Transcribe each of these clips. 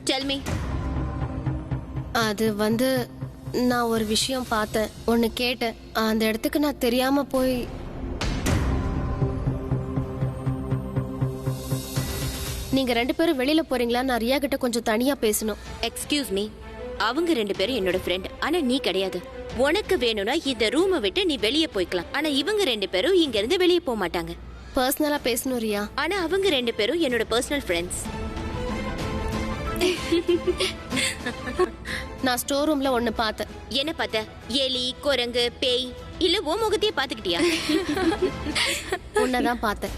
Tell me. அது வந்து நான் ஒரு விஷயம் பார்த்தேன், ஒன்னு கேட்டேன். அந்த இடத்துக்கு நான் தெரியாம போய் நீங்க 2 பேரும் வெளியில போறீங்களா? நான் ரியா கிட்ட கொஞ்சம் தனியா பேசணும். எக்ஸ்கியூஸ் மீ, அவங்க 2 பேரும் என்னோட ஃப்ரெண்ட், ஆனா நீ கிடையாது. உனக்கு வேணும்னா இந்த ரூமை விட்டு நீ வெளியே போய்க்கலாம். ஆனா இவங்க 2 பேரும் இங்க இருந்து வெளியே போக மாட்டாங்க. பர்சனலா பேசணும் ரியா. ஆனா அவங்க 2 பேரும் என்னோட பர்சனல் ஃப்ரெண்ட்ஸ். நான் ஸ்டோர் ரூம்ல ஒன்னு பார்த்தேன். என்ன பார்த்த? எலி, குரங்கு, பேய், இல்ல ஓ முகத்தையே பாத்துக்கிட்டியா? உன்னதான் பார்த்தேன்.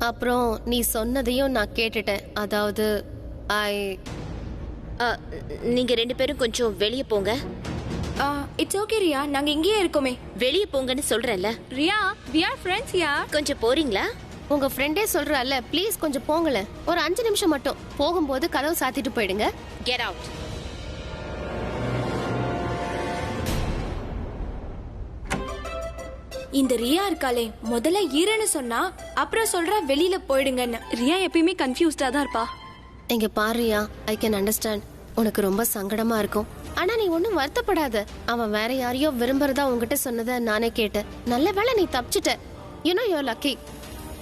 அப்புறம் நீ சொன்னதையும் நான் கேட்டுட்டேன். அதாவது நீங்க 2 பேரும் கொஞ்சம் வெளியே போங்க. இட்ஸ் ஓகே ரியா, நாங்க இங்கேயே இருக்கோமே. வெளியே போங்கன்னு சொல்றேன்ல. ரியா, we are friends யா. கொஞ்சம் போறீங்களா? உங்க ஃப்ரெண்டே சொல்றல்ல, ப்ளீஸ் கொஞ்சம் போங்களேன். ஒரு 5 நிமிஷம் மட்டும். போகும்போது கதவு சாத்திட்டு போயிடுங்க. Get out. இந்த ரியா இருக்காளே, முதல்ல ஈரன்னு சொன்னா அப்புறம் சொல்றா வெளியில போயிடுங்கன்னு. ரியா எப்பயுமே கன்ஃபியூஸ்டா தான் இருப்பா. இங்க பாருயா, ஐ கேன் அண்டர்ஸ்டாண்ட். உனக்கு ரொம்ப சங்கடமா இருக்கும். ஆனா நீ ஒன்னும் வருத்தப்படாத. அவன் வேற யாரையோ விரும்புறதா உங்ககிட்ட சொன்னதை நானே கேட்டேன். நல்ல வேளை நீ தப்பிச்சிட்ட. You know you are lucky.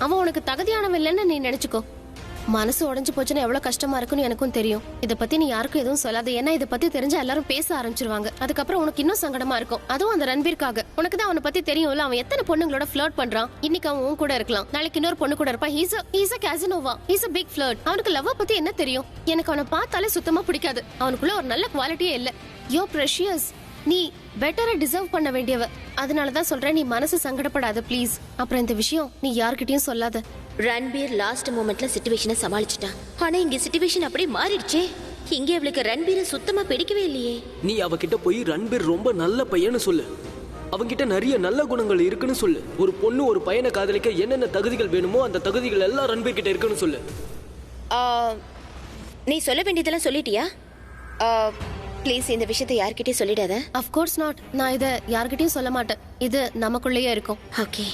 அவன் உனக்கு தகுதியானவன் இல்லைன்னு நீ நினைச்சுக்கோ. மனசு உடைஞ்சு போச்சுன்னா எவ்வளவு கஷ்டமா இருக்குன்னு எனக்கும் தெரியும். இதை பத்தி நீ யாருக்கும் எதுவும் சொல்லாத. ஏன்னா இதை பத்தி தெரிஞ்சா எல்லாரும் பேச ஆரம்பிச்சிருவாங்க. அதுக்கப்புறம் உனக்கு இன்னும் சங்கடமா இருக்கும். அதுவும் அந்த ரன்பீர்க்காக. உனக்கு தான் அவனை பத்தி தெரியும்ல, அவன் எத்தனை பொண்ணுங்களோட ஃபிளர்ட் பண்றான். இன்னைக்கு அவன் உன் கூட இருக்கலாம், நாளைக்கு இன்னொரு பொண்ணு கூட இருப்பான். He's a casanova. He's a big flirt. அவனுக்கு லவ் பத்தி என்ன தெரியும்? எனக்கு அவனை பார்த்தாலே சுத்தமா பிடிக்காது. அவனுக்குள்ள ஒரு நல்ல குவாலிட்டியே இல்ல. யோ பிரஷியஸ், நீ பெட்டரா டிசர்வ் பண்ண வேண்டியவ. அதனாலதான் சொல்றேன், நீ மனசு சங்கடப்படாத ப்ளீஸ். அப்புறம் இந்த விஷயம் நீ யார்கிட்டயும் சொல்லாத. ரன்பீர் லாஸ்ட் மொமெண்ட்ல சிச்சுவேஷனை சமாளிச்சிட்டான். ஆனா இங்க சிச்சுவேஷன் அப்படியே மாறிடுச்சே. இங்க அவளுக்கு ரன்பீரை சுத்தமா பிடிக்கவே இல்லையே. நீ அவகிட்ட போய் ரன்பீர் ரொம்ப நல்ல பையன்னு சொல்லு. அவங்கிட்ட நிறைய நல்ல குணங்கள் இருக்குன்னு சொல்லு. ஒரு பொண்ணு ஒரு பையனை காதலிக்க என்னென்ன தகுதிகள் வேணுமோ அந்த தகுதிகள் எல்லாம் ரன்பீர் கிட்ட இருக்குன்னு சொல்லு. நீ சொல்ல வேண்டியதெல்லாம் சொல்லிட்டியா? ப்ளீஸ் இந்த விஷயத்தை யார்கிட்டயும் சொல்லிடாத. Of course not. நான் இத யார்கிட்டயும் சொல்ல மாட்டேன். இது நமக்குள்ளேயே இருக்கும். ஓகே.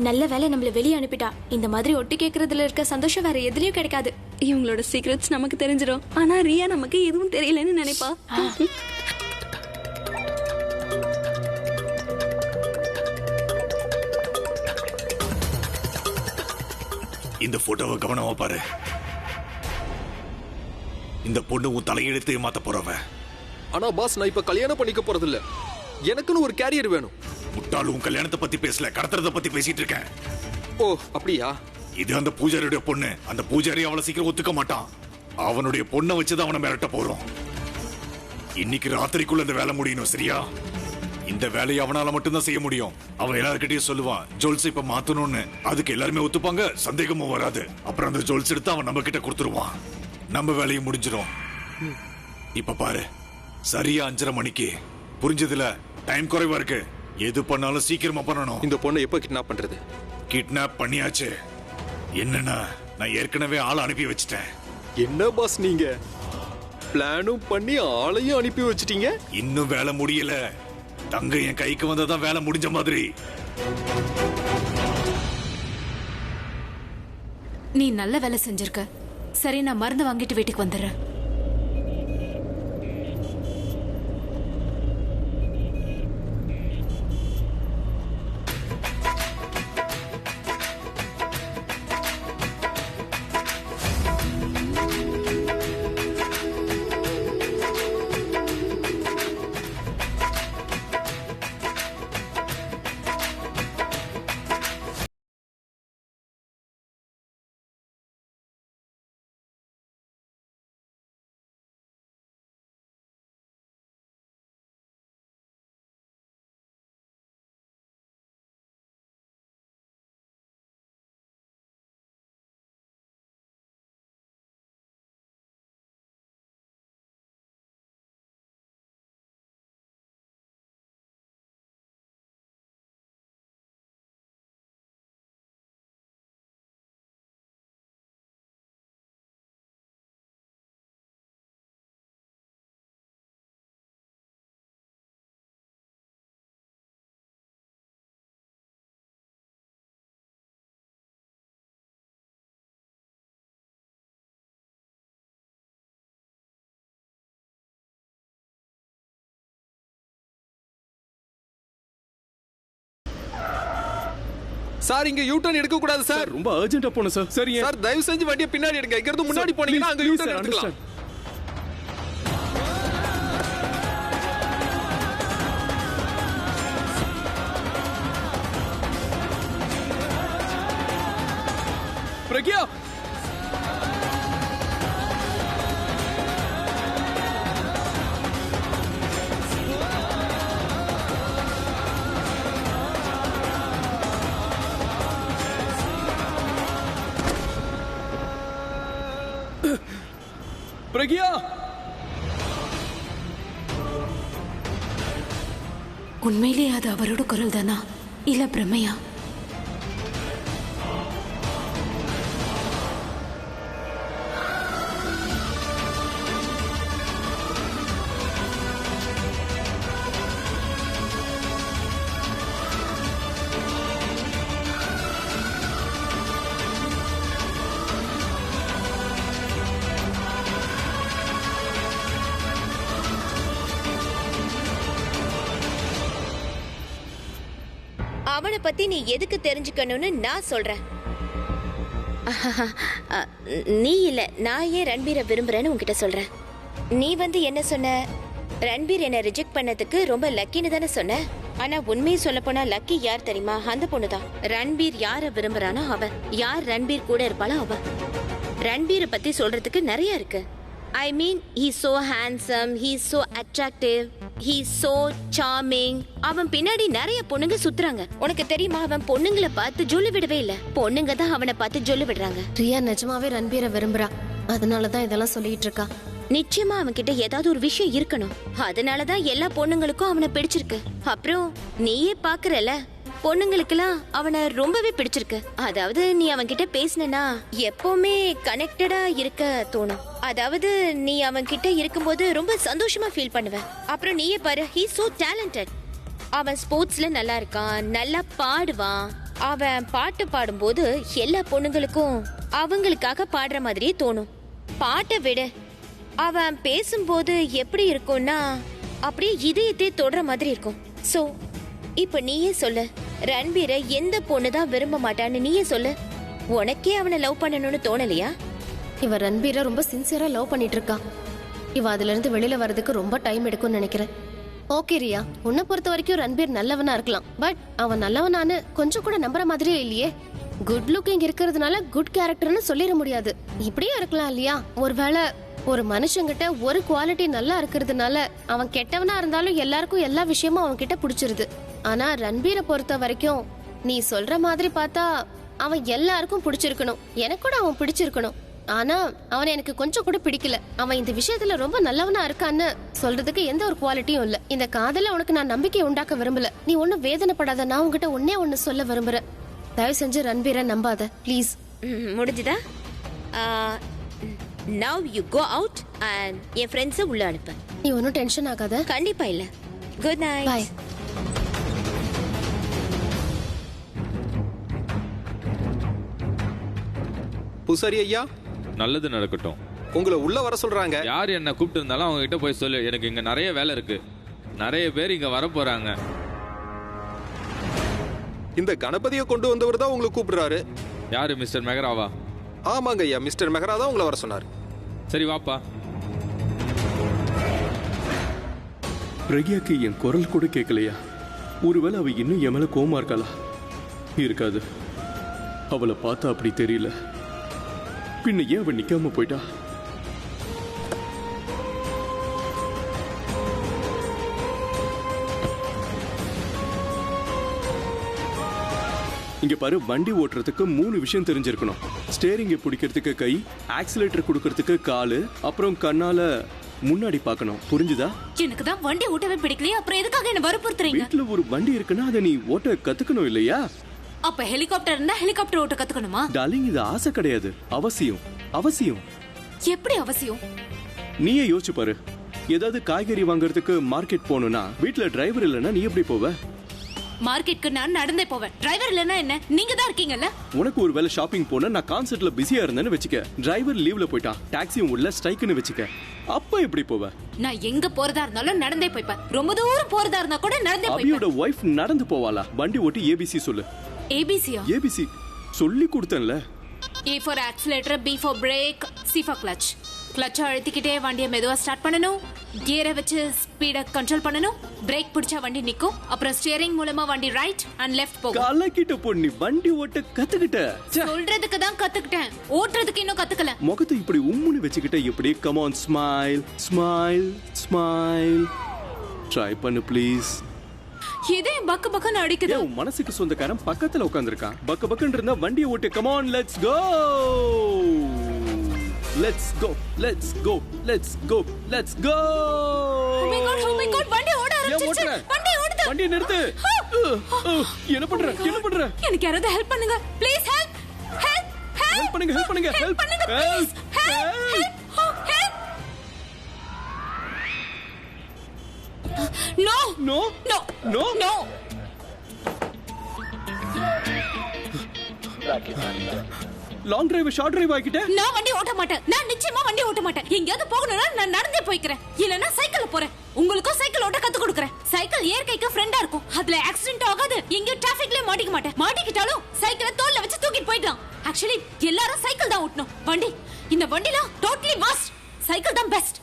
நல்ல வேலை நம்மள வெளியே அனுப்பிட்டா. இந்த மாதிரி ஒட்டி கேக்குறதுல இருக்க சந்தோஷம் வேற எதுலயும் கிடைக்காது. இவங்களோட சீக்ரெட்ஸ் நமக்கு தெரிஞ்சிடும். ஆனா ரியா நமக்கு எதுவும் தெரியலன்னு நினைப்பா. இந்த போட்டோவை கவனமா பாரு. இந்த பொண்ணு உன் தலையெழுத்தையும் மாத்த போறவ. ஆனா பாஸ், நான் இப்ப கல்யாணம் பண்ணிக்க போறது இல்ல. எனக்குன்னு ஒரு கேரியர் வேணும். முட்டாள், உன் கல்யாணத்தை பத்தி பேசல, கடத்துறத பத்தி பேசிட்டு இருக்கேன். ஓ அப்படியா? இது அந்த பூஜாரியுடைய பொண்ணு. அந்த பூஜாரி அவளை சீக்கிரம் ஒத்துக்க மாட்டான். அவனுடைய பொண்ணை வச்சுதான் அவனை மிரட்ட போறோம். இன்னைக்கு ராத்திரிக்குள்ள இந்த வேலை முடியணும், சரியா? இந்த வேலையை அவனால மட்டும்தான் செய்ய முடியும். அவன் எல்லார்கிட்டயும் சொல்லுவான் ஜுவல்ஸ் இப்ப மாத்தணும்னு. அதுக்கு எல்லாருமே ஒத்துப்பாங்க, சந்தேகமும் வராது. அப்புறம் அந்த ஜுவல்ஸ் எடுத்து அவன் நம்ம கிட்ட கொடுத்துருவான். நம்ம வேலையும் முடிஞ்சிடும். இப்ப பாரு, சரியா 5:30 மணிக்கு. புரிஞ்சதுல? டைம் குறைவா இருக்கு. எது பண்ணாலும் சீக்கிரமா பண்ணணும். இந்த பொண்ணை எப்ப கிட்னாப் பண்றது? கிட்னாப் பண்ணியாச்சு. என்னன்னா, நான் ஏற்கனவே ஆளை அனுப்பி வச்சிட்டேன். என்ன பாஸ், நீங்க பிளானும் பண்ணி ஆளையும் அனுப்பி வச்சிட்டீங்க. இன்னும் வேலை முடியல. தங்க என் கைக்கு வந்ததான் வேலை முடிஞ்ச மாதிரி. நீ நல்ல வேலை செஞ்சிருக்க. சரி, நான் மருந்து வாங்கிட்டு வீட்டுக்கு வந்துடுறேன். சார் இங்க யூ டர்ன் எடுக்க கூடாது சார். ரொம்ப அர்ஜென்ட்டா போணும் சார். சரி சார் தயவு செஞ்சு வண்டியை பின்னாடி எடுங்க. இங்க இருந்து முன்னாடி போனீங்கன்னா அங்க யூ டர்ன் எடுத்துக்கலாம். பிரக்யா பிரக்யா உண்மையிலேயே அது அவரோட குரல் தானா இல்ல பிரமையா? அவனை பத்தி நீ எதுக்கு தெரிஞ்சுக்கணும்னு நான் சொல்றேன். நீ இல்ல, நான் ஏன் ரன்பீரை விரும்புறேன்னு உன்கிட்ட சொல்றேன். நீ என்ன சொன்ன, ரன்பீர் என்ன ரிஜெக்ட் பண்ணதுக்கு ரொம்ப லக்கின்னு தானே சொன்ன. ஆனா உண்மையை சொல்ல போனா லக்கி யார் தெரியுமா? அந்த பொண்ணுதான். ரன்பீர் யார விரும்புறானோ அவ, யார் ரன்பீர் கூட இருப்பாளோ அவ. ரன்பீரை பத்தி சொல்றதுக்கு நிறைய இருக்கு. I mean, he's so handsome, he's so attractive, he's so charming. அவன் பின்னாடி நிறைய பொண்ணுங்க சுத்துறாங்க. உனக்கு தெரியுமா, அவன் பொண்ணுங்களை பார்த்து ஜொல்லு விடவே இல்ல, பொண்ணுங்க தான் அவனை பார்த்து ஜொல்லு விடுறாங்க. ரியா நிஜமாவே ரன்பீரை விரும்புறா, அதனாலதான் இதெல்லாம் சொல்லிட்டு இருக்கா. நிச்சயமா அவன் கிட்ட ஏதாவது ஒரு விஷயம் இருக்கணும். அதனாலதான் எல்லா பொண்ணுங்களுக்கும் அவனை பிடிச்சிருக்கு. அப்புறம் நீயே பாக்குறல, பொண்ணுங்களுக்கெல்லாம் அவனை ரொம்பவே பிடிச்சிருக்கு. அதாவது நீ அவன் கிட்ட பேசினா எப்பவுமே கனெக்டடா இருக்க தோணும். அதாவது நீ அவன் கிட்ட இருக்கும்போது ரொம்ப சந்தோஷமா ஃபீல் பண்ணுவ. அப்புறம் நீயே பாரு, he so talented. அவன் ஸ்போர்ட்ஸ்ல நல்லா இருக்கான், நல்லா பாடுவான். அவன் பாட்டு பாடும்போது எல்லா பொண்ணுங்களுக்கும் அவங்களுக்காக பாடுற மாதிரியே தோணும். பாட்டை விட அவன் பேசும்போது எப்படி இருக்கும்னா அப்படியே இதயத்தை தொடுற மாதிரி இருக்கும். சோ இப்ப நீயே சொல்லு, ரன்பீரை எந்த பொண்ணுதான் விரும்ப மாட்டான்னு நீயே சொல்லு. உனக்கே அவனை லவ் பண்ணணும்னு தோணலையா? இவ ரன்பீரை ரொம்ப சின்சியரா லவ் பண்ணிட்டு இருக்கா. இவ அதுல இருந்து வெளியில வர்றதுக்கு ரொம்ப டைம் எடுக்கும்னு நினைக்கிறேன். ஓகே ரியா, உன்னை பொறுத்த வரைக்கும் ரன்பீர் நல்லவனா இருக்கலாம். பட் அவன் நல்லவனான்னு கொஞ்சம் கூட நம்புற மாதிரியே இல்லையே. குட் லுக்கிங் இருக்கிறதுனால குட் கேரக்டர்னு சொல்லிட முடியாது. இப்படியே இருக்கலாம் இல்லையா? ஒருவேளை ஒரு மனுஷங்கிட்ட ஒரு குவாலிட்டி நல்லா இருக்கிறதுனால அவன் கெட்டவனா இருந்தாலும் எல்லாருக்கும் எல்லா விஷயமும் அவன் கிட்ட பிடிச்சிருது. ஆனா ரன்பீரை பொறுத்த வரைக்கும் நீ சொல்ற மாதிரி பார்த்தா அவன் எல்லாருக்கும் பிடிச்சிருக்கணும். எனக்கு கூட அவன் பிடிச்சிருக்கணும். ஆனா அவன் எனக்கு கொஞ்சம் கூட பிடிக்கல. அவன் இந்த விஷயத்துல ரொம்ப நல்லவனா இருக்கான்னு சொல்றதுக்கு எந்த ஒரு குவாலிட்டியும் இல்ல. இந்த காதல உனக்கு நான் நம்பிக்கை உண்டாக்க விரும்பல. நீ ஒன்னும் வேதனைப்படாத. நான் உன்கிட்ட ஒன்னு சொல்ல விரும்புறேன். தயவு செஞ்சு ரன்பீரை நம்பாத ப்ளீஸ். முடிஞ்சுதா? Now you go out and என் ஃப்ரெண்ட்ஸை உள்ள அனுப்பு. நீ ஒன்னும் டென்ஷன் ஆகாத. கண்டிப்பா இல்ல. Good night. பை. பூசாரி ஐயா, நல்லது நடக்கட்டும். உங்களை உள்ள வர சொல்றாங்க. யார் என்ன கூப்பிட்டு இருந்தாலும் அவங்க கிட்ட போய் சொல்லு, எனக்கு இங்க நிறைய வேலை இருக்கு, நிறைய பேர் இங்க வர போறாங்க. இந்த கணபதியை கொண்டு வந்தவர் தான் உங்களை கூப்பிடுறாரு. யாரு, மிஸ்டர் மெஹராவா? ஆமாங்க ஐயா, மிஸ்டர் மெஹரா தான் உங்களை வர சொன்னார். சரி வாப்பா. பிரக்யாக்கு என் குரல் கூட கேட்கலையா? ஒருவேளை அவ இன்னும் என் மேல கோவமா இருக்காளா? இருக்காது, அவளை பார்த்தா அப்படி தெரியல. பின்ன ஏன் அவ நிக்காம போயிட்டா? இங்க பாரு, வண்டி ஓட்டுறதுக்கு 3 விஷயம் தெரிஞ்சிருக்கணும். ஸ்டேரிங்கை பிடிக்கிறதுக்கு கை, ஆக்சிலேட்டர் கொடுக்கறதுக்கு காலு, அப்புறம் கண்ணால முன்னாடி பார்க்கணும். புரிஞ்சுதா? எனக்கு தான் வண்டி ஓட்டவே பிடிக்கலையே, அப்புறம் எதுக்காக என்ன வற்புறுத்துறீங்க? வீட்ல ஒரு வண்டி இருக்குன்னா அதை நீ ஓட்ட கத்துக்கணும் இல்லையா? அப்ப ஹெலிகாப்டர் இருந்தா ஹெலிகாப்டர் ஓட்ட கத்துக்கணுமா? டார்லிங், இது ஆசை கிடையாது, அவசியம். அவசியம். எப்படி அவசியம்? நீயே யோசிச்சு பாரு. ஏதாவது காய்கறி வாங்குறதுக்கு மார்க்கெட் போகணும்னா வீட்ல டிரைவர் இல்லைன்னா நீ எப்படி போவ? மார்க்கெட்க்கு நான் நடந்தே போவேன். டிரைவர் இல்லனா என்ன? நீங்க தான் இருக்கீங்கல்ல. உனக்கு ஒரு வேளை ஷாப்பிங் போனா, நான் கான்சர்ட்ல பிஸியா இருந்தேன்னு வெச்சுக்க, டிரைவர் லீவ்ல போய்ட்டான், டாக்ஸியும் உள்ள ஸ்ட்ரைக்னு வெச்சுக்க, அப்ப எப்படி போவ? நான் எங்க போறதா இருந்தாலும் நடந்தே போய்ப்பேன். ரொம்ப தூரம் போறதா இருந்தா கூட நடந்தே போய்ப்பேன். அபியோட வைஃப் நடந்து போவாளா? வண்டி ஓட்டி ஏபிசி சொல்லு. ஏபிசியா? ஏபிசி சொல்லி கொடுத்தேன்ல. A for accelerator, B for brake, C for clutch. கிளட்சை அழுத்திக்கிட்டே வண்டியை மெதுவா ஸ்டார்ட் பண்ணணும், கியரை வச்சு ஸ்பீடை கண்ட்ரோல் பண்ணணும், பிரேக் பிடிச்சா வண்டி நிக்கும், அப்புறம் ஸ்டியரிங் மூலமா வண்டி ரைட் அண்ட் லெஃப்ட் போகும். கலக்கிட்ட பொண்ணு வண்டி ஓட்ட கத்துக்கிட்ட. சொல்றதுக்கு தான் கத்துக்கிட்டேன், ஓட்டுறதுக்கு இன்னும் கத்துக்கல. முகத்தை இப்படி உம்முன்னு வச்சுக்கிட்ட எப்படி? Come on, smile smile smile. Try பண்ணு ப்ளீஸ். இதே பக்கு பக்குன்னு அடிக்குது. உன் மனசுக்கு சொந்தக்காரன் பக்கத்துல உட்கார்ந்திருக்கான். பக்கு பக்குன்னு இருந்தா வண்டியை ஓட்டு. Come on, let's go. Let's go, let's go, let's go, let's go. Oh my god, வண்டி ஓட ஆரம்பிச்சிருச்சு. வண்டி ஓடுது. வண்டி நிறுத்து. என்ன பண்ற? எனக்கு யாராவது ஹெல்ப் பண்ணுங்க. Please help. ஹெல்ப் பண்ணுங்க. ஹெல்ப் பண்ணுங்க please. Help. No. No. No. No. No. Long drive short drive ஆக்கிட்ட. நான் வண்டி ஓட்ட மாட்டேன். நான் நிச்சயமா வண்டி ஓட்ட மாட்டேன். எங்கயாவது போகணும்னா நான் நடந்தே போய்க்கிறேன், இல்லனா சைக்கிள்ல போறேன். உங்களுக்கும் சைக்கிள் ஓட்ட கத்து கொடுக்கறேன். சைக்கிள் இயற்கைக்கு ஃப்ரெண்டா இருக்கும். அதுல ஆக்சிடென்ட் ஆகாது. எங்க டிராஃபிக்ல மாட்டிக்க மாட்டேன். மாட்டிக்கிட்டாலும் சைக்கிளை தோல்ல வச்சு தூக்கிட்டு போய்டலாம். ஆக்சுவலி எல்லாரும் சைக்கிள் தான் ஓட்டணும். வண்டி இந்த வண்டில டோட்டலி மஸ்ட். சைக்கிள் தான் பெஸ்ட்.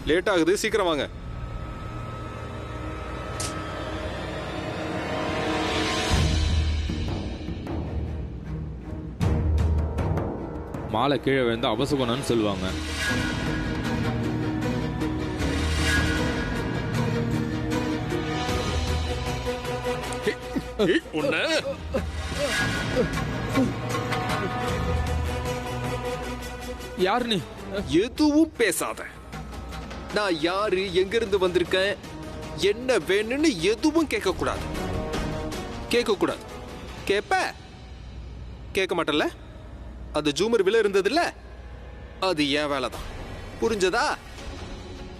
லேட் ஆகுது, சீக்கிரம் வாங்க. மாலை கீழே விழுந்து அபசகுணம்னு சொல்லுவாங்க. யார் நீ? எதுவும் பேசாத. நான் யாரு, எங்க இருந்து வந்திருக்கேன், என்ன வேணும்னு எதுவும் கேட்க கூடாது. கேட்க மாட்டல. அந்த ஜூமர் விலை இருந்தது இல்ல, அது என் வேலைதான். புரிஞ்சதா?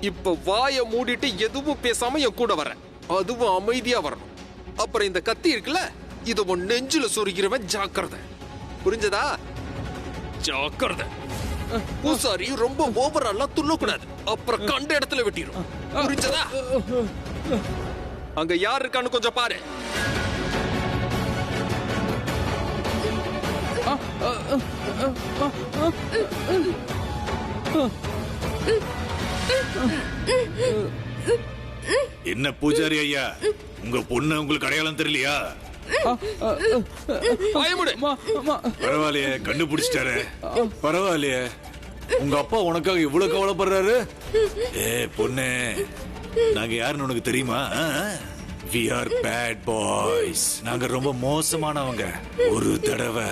இப்ப வாய மூடிட்டு எதுவும் பேசாம என் கூட வர, அதுவும் அமைதியா வரணும். அப்புறம் இந்த கத்தி இருக்குல்ல, இது உன் நெஞ்சில சொருகிறவன் ஜாக்கிரதை. புரிஞ்சதா? ஜாக்கிரதை. பூசாரி ரொம்ப ஓவரா துள்ளக்கூடாது, அப்புறம் கண்ட இடத்துல வெட்டிரும். புரிஞ்சதா? அங்க யார் இருக்கான்னு கொஞ்சம் பாரு. என்ன பூஜாரி ஐயா, உங்க பொண்ணு உங்களுக்கு அடையாளம் தெரியலையா? பரவாயில்லையே, கண்டுபிடிச்சிட்டாரு. பரவாயில்லையே, உங்க அப்பா உனக்காக இவ்வளவு கவலைப்படுறாரு. ஏ பொண்ணு, நாங்க யாருன்னு உனக்கு தெரியுமா? We are bad boys. நாங்க ரொம்ப மோசமானவங்க. ஒரு தடவை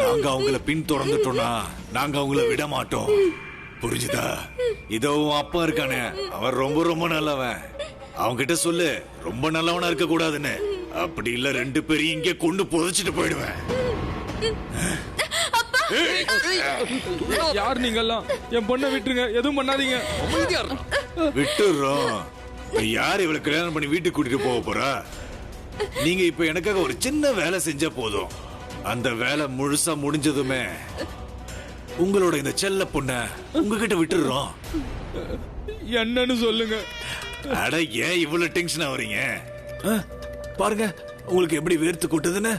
நாங்க அவங்கள பின் தொடர்ந்துட்டோம்னா நாங்க அவங்கள விட மாட்டோம். புரிஞ்சுதா? இதோ அப்பா இருக்கானே, அவன் ரொம்ப ரொம்ப நல்லவன். அவங்க கிட்ட சொல்லு ரொம்ப நல்லவனா இருக்க கூடாதுன்னு. அப்படி இல்ல 2 பேரையும் இங்கே கொண்டு புதைச்சிட்டு போயிடுவேன். யார் நீங்கெல்லாம்? என் பொண்ணை விட்டுருங்க, எதுவும் பண்ணாதீங்க. விட்டுறோம். யார் இவளை கல்யாணம் பண்ணி வீட்டுக்கு கூட்டிட்டு போக போறா? நீங்க இப்ப எனக்காக ஒரு சின்ன வேலை செஞ்சா போதும். அந்த வேலை முழுசா முடிஞ்சதுமே உங்களோட இந்த செல்ல பொண்ண உங்ககிட்ட விட்டுறோம். என்னன்னு சொல்லுங்க. அட, ஏன் இவ்வளவு டென்ஷன் ஆவறீங்க? பாருங்க உங்களுக்கு எப்படி வேர்த்து கொட்டுதுன்னு.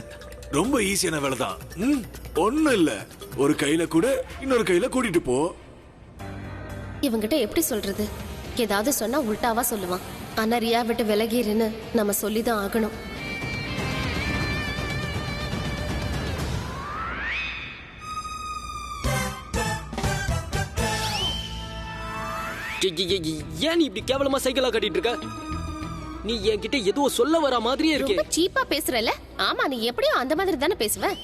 ரொம்ப ஈஸியான வேலை தான். ஒண்ணும் இல்ல, ஒரு கையில கூட இன்னொரு கையில கூட்டிட்டு போ. இவங்கிட்ட எப்படி சொல்றது? ஏதாவது சொன்னா உல்டாவா சொல்லுவான். ஆனா ரியா விட்டு விலகிருன்னு நம்ம சொல்லிதான் ஆகணும். ஏன் நீ இப்படி கேவலமா சைக்கிளா கட்டிட்டு இருக்க? நீ என்கிட்ட ஏதோ சொல்ல வர மாதிரியே இருக்கே. ரொம்ப சீப்பா பேசுறல. ஆமா, நீ எப்படியோ அந்த மாதிரி தானே பேசுவ.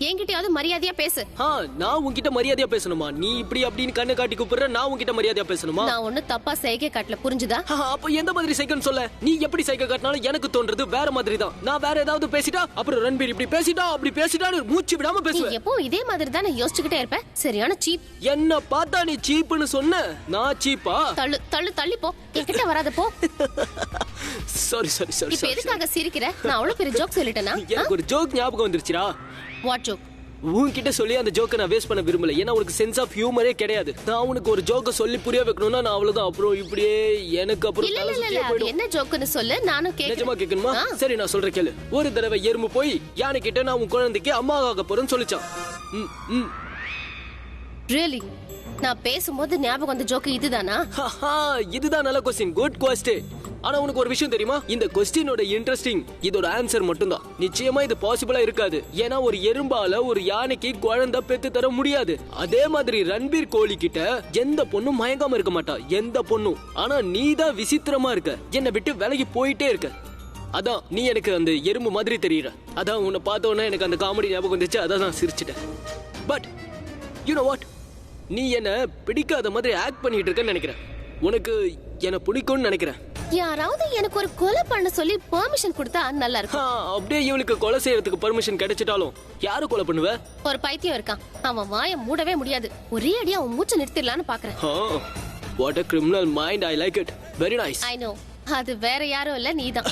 என்கிட்டயாவது மரியாதையா பேசு. நான் உன்கிட்ட மரியாதையா பேசணுமா? நீ இப்படி அப்படின்னு கண்ணை காட்டி கூப்பிடுற, நான் உன்கிட்ட மரியாதையா பேசணுமா? நான் ஒண்ணு தப்பா சைகை காட்டல, புரிஞ்சுதா? அப்ப எந்த மாதிரி சைக்கிள்னு சொல்ல. நீ எப்படி சைக்கிள் காட்டினாலும் எனக்கு தோன்றது வேற மாதிரி தான். நான் வேற ஏதாவது பேசிட்டா, அப்புறம் ரன்பீர் இப்படி பேசிட்டா அப்படி பேசிட்டான்னு மூச்சு விடாம பேசுவேன். எப்போ இதே மாதிரி தானே யோசிச்சுக்கிட்டே இருப்ப. சரியான சீப். என்ன பார்த்தா நீ சீப்னு சொன்ன? நான் சீப்பா? தள்ளு தள்ளு தள்ளி போ, என்கிட்ட வராத போ. Sorry sorry sorry. இப்ப எதுக்காக சிரிக்கிற? நான் அவ்வளவு பெரிய ஜோக் சொல்லிட்டேனா? எனக்கு ஒரு ஜோக் ஞாபகம் வந்துருச்சுடா. What joke? உன்கிட்ட சொல்லி அந்த ஜோக்கை நான் வேஸ்ட் பண்ண விரும்பல. ஏன்னா உனக்கு சென்ஸ் ஆஃப் ஹியூமரே கிடையாது. நான் உனக்கு ஒரு ஜோக்கை சொல்லி புரிய வைக்கணும்னா நான் அவ்வளவுதான். அப்புறம் இப்படியே எனக்கு அப்புறம் இல்ல தலை இல்ல சுத்தியே இல்ல அது போயிடும். என்ன ஜோக்குன்னு சொல்லு, நானும் நிஜமா கேக்குறேன். கேட்கணுமா? சரி நான் சொல்றேன் கேளு. ஒரு தடவை எறும்பு போய் யானை கிட்ட நான் உன் குழந்தைக்கு அம்மா ஆக போறேன்னு சொல்லிச்சான். ம், ம். ரியலி நான் பேசும்போது ஞாபகம் வந்த ஜோக்கு இதுதானா? ஹஹா, இதுதான் நல்ல கொஸ்டின். Good question. ஆனா உனக்கு ஒரு விஷயம் தெரியுமா? இந்த கொஸ்டினோட இன்ட்ரெஸ்டிங் இதோட ஆன்சர் மட்டும்தான். நிச்சயமா இது பாசிபிளா இருக்காது. ஏன்னா ஒரு எறும்பால ஒரு யானைக்கு குழந்தை பெத்து தர முடியாது. அதே மாதிரி ரன்பீர் கோலி கிட்ட எந்த பொண்ணும் மயங்காம இருக்க மாட்டா, எந்த பொண்ணும். ஆனா நீ தான் விசித்திரமா இருக்க, என்னை விட்டு விலகி போயிட்டே இருக்க. அதான் நீ எனக்கு அந்த எறும்பு மாதிரி தெரியற. அதான் உன்னை பார்த்தோன்னே எனக்கு அந்த காமெடி ஞாபகம் வந்துச்சு, அதான் நான் சிரிச்சிட்டேன். பட் யூ நோ வாட், நீ என்ன பிடிக்காத மாதிரி ஆக்ட் பண்ணிட்டு இருக்கன்னு நினைக்கிறேன். உனக்கு என்ன பிடிக்கும்னு நினைக்கிறேன். யாராவது எனக்கு ஒரு கொலை பண்ண சொல்லி பெர்மிஷன் கொடுத்தா நல்லா இருக்கும். அப்படியே இவளுக்கு கொலை செய்யறதுக்கு பெர்மிஷன் கிடைச்சிட்டாலும் யாரு கொலை பண்ணுவ? ஒரு பைத்தியம் இருக்கான், அவன் வாயை மூடவே முடியாது. ஒரே அடியா அவன் மூச்சு நிறுத்திடலான்னு பாக்குறேன். What a criminal mind, I like it. Very nice. I know. அது வேற யாரும் இல்ல, நீதான்.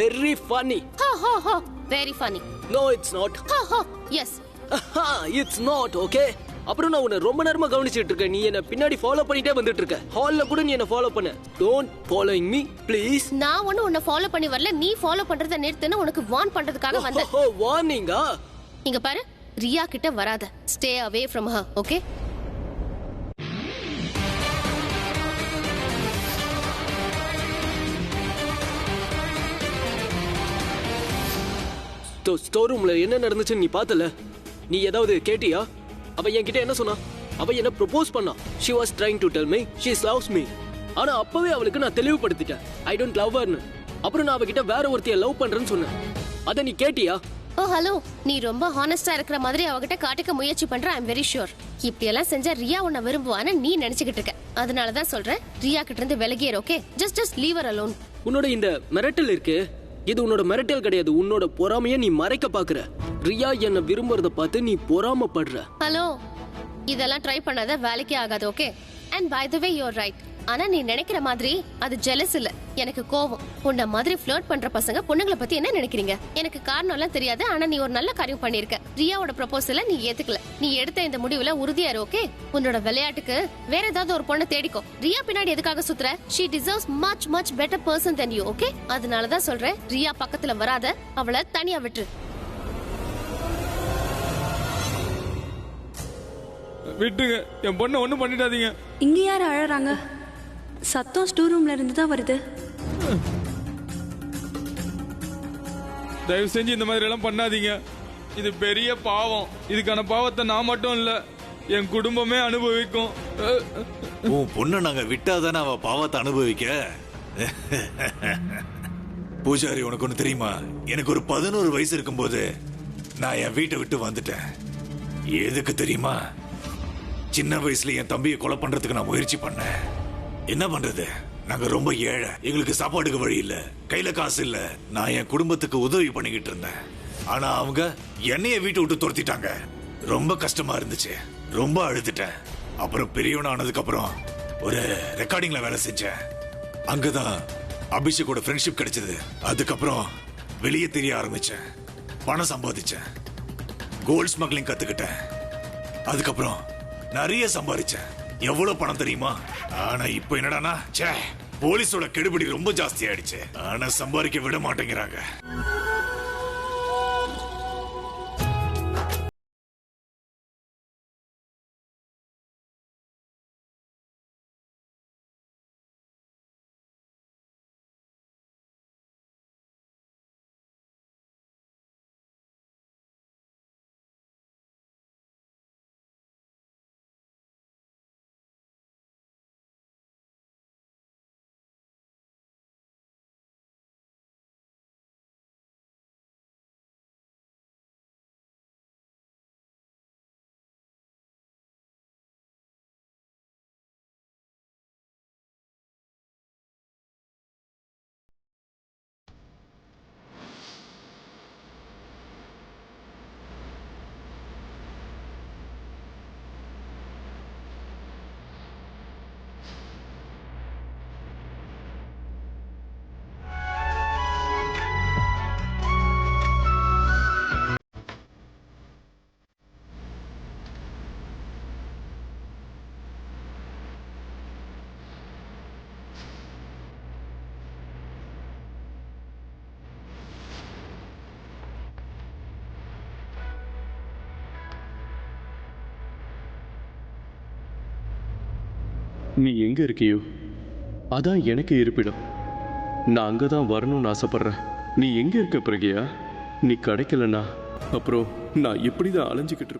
Very funny. Very funny. No, it's not. Yes. It's not, okay? அப்புறம் நான் உன்னை ரொம்ப நேரமா கவனிச்சிட்டு இருக்கேன். நீ என்ன பின்னாடி ஃபாலோ பண்ணிட்டே வந்துட்டு இருக்க. ஹால்ல கூட நீ என்ன ஃபாலோ பண்ண. Don't following me, please. நான் ஒண்ணு உன்னை ஃபாலோ பண்ணி வரல, நீ ஃபாலோ பண்றத நிறுத்துன்னு உனக்கு வார்ன் பண்றதுக்காக வந்தேன். வார்னிங்கா? இங்க பாரு, ரியா கிட்ட வராத. Stay away from her, okay? Store ரூம்ல என்ன நடந்துச்சுன்னு நீ பார்த்தல? நீ ஏதாவது கேட்டியா? அவ என்கிட்ட என்ன சொன்னா? அவ என்ன ப்ரொபோஸ் பண்ணா. she was trying to tell me she loves me. ஆனா அப்பவே அவளுக்கு நான் தெளிவுபடுத்திட்டேன், I don't love her ன்னு. அப்புறம் நான் அவகிட்ட வேற ஒருத்தைய லவ் பண்றேன்னு சொன்னேன். அத நீ கேட்டியா? ஓ ஹலோ, நீ ரொம்ப ஹானஸ்டா இருக்கிற மாதிரி அவகிட்ட காட்டிக்க முயற்சி பண்ற. ஐ அம் வெரி ஷூர் இப்படி எல்லாம் செஞ்சா ரியா உன்னை விரும்புவான்னு நீ நினைச்சுக்கிட்டு இருக்க. அதனாலதான் சொல்றேன், ரியா கிட்ட இருந்து விலகியர், okay? Just leave her alone. உன்னோட இந்த மிரட்டல் இருக்கு, இது உன்னோட மிரட்டல் கிடையாது. உன்னோட பொறாமைய நீ மறைக்க பாக்குற. ரியா என்ன விரும்புறத பார்த்து நீ பொறாமப்படுற. ஹலோ, இதெல்லாம் ட்ரை பண்ணாத, வேலைக்கே ஆகாது, okay? And by the way you are right. ஆனா நீ நினைக்கிற மாதிரி அது ஜெலஸ் இல்ல, எனக்கு கோவம். உன்ன மாதிரி ஃப்ளர்ட் பண்ற பசங்க பொண்ணுங்களை பத்தி என்ன நினைக்கிறீங்க? எனக்கு காரணம் எல்லாம் தெரியாது, ஆனா நீ ஒரு நல்ல காரியம் பண்ணிருக்க. ரியாவோட ப்ரொபோசலை நீ ஏத்துக்கல. நீ எடுத்த இந்த முடிவுல உறுதியா இரு, ஓகே? உன்னோட விளையாட்டுக்கு வேற ஏதாவது ஒரு பொண்ணை தேடிக்கோ. ரியா பின்னாடி எதுக்காக சுத்துற? she deserves much better person than you, okay? அதனாலதான் சொல்றேன், ரியா பக்கத்துல வராத, அவளை தனியா விட்டுரு. விட்டுங்க, என் பொண்ணை ஒண்ணும் பண்ணிடாதீங்க. இங்க யார் அழறாங்க? சத்தம் ஸ்டோர் ரூம்ல இருந்து தான் வருது. தயவு செஞ்சு இந்த மாதிரி எல்லாம் பண்ணாதீங்க. இது பெரிய பாவம். இதுக்கான பாவத்தை நான் மட்டும் இல்ல, என் குடும்பமே அனுபவிக்கும். உன் பொண்ணை நாங்க விட்டாதானே அவ பாவத்தை அனுபவிக்க. பூஜாரி, உனக்கு ஒண்ணு தெரியுமா? எனக்கு ஒரு 11 வயசு இருக்கும்போது நான் என் வீட்டை விட்டு வந்துட்டேன். எதுக்கு தெரியுமா? சின்ன வயசுல என் தம்பியை கொலை பண்றதுக்கு நான் முயற்சி பண்ணேன். என்ன பண்றது, நாங்க ரொம்ப ஏழை, எங்களுக்கு சாப்பாடுக்கு வழி இல்ல, கையில காசு இல்ல. நான் என் குடும்பத்துக்கு உதவி பண்ணிக்கிட்டு இருந்தேன். ஆனா அவங்க என்னைய வீட்டை விட்டு துரத்திட்டாங்க. ரொம்ப கஷ்டமா இருந்துச்சு, ரொம்ப அழுதுட்டேன். அப்புறம் பெரியவன ஆனதுக்கு அப்புறம் ஒரு ரெக்கார்டிங்ல வேலை செஞ்சேன். அங்கதான் அபிஷேக்கோட ஃப்ரெண்ட்ஷிப் கிடைச்சது. அதுக்கப்புறம் வெளியே தெரிய ஆரம்பிச்சேன், பணம் சம்பாதிச்சேன், கோல்ட் ஸ்மக்லிங் கத்துக்கிட்டேன். அதுக்கப்புறம் நிறைய சம்பாதிச்சேன். எவ்வளவு பணம் தெரியுமா? ஆனா இப்ப என்னடானா, போலீஸோட கெடுபிடி ரொம்ப ஜாஸ்தி ஆயிடுச்சு. ஆனா சம்பாதிக்க விட மாட்டேங்கிறாங்க. நீ எங்க இருக்கியோ அதான் எனக்கு இருப்பிடம். நான் அங்கே தான் வரணும்னு ஆசைப்படுறேன். நீ எங்க இருக்க பிரகியா? நீ கிடைக்கலனா அப்புறம் நான் எப்படி தான் அலைஞ்சிக்கிட்டு இருப்பேன்.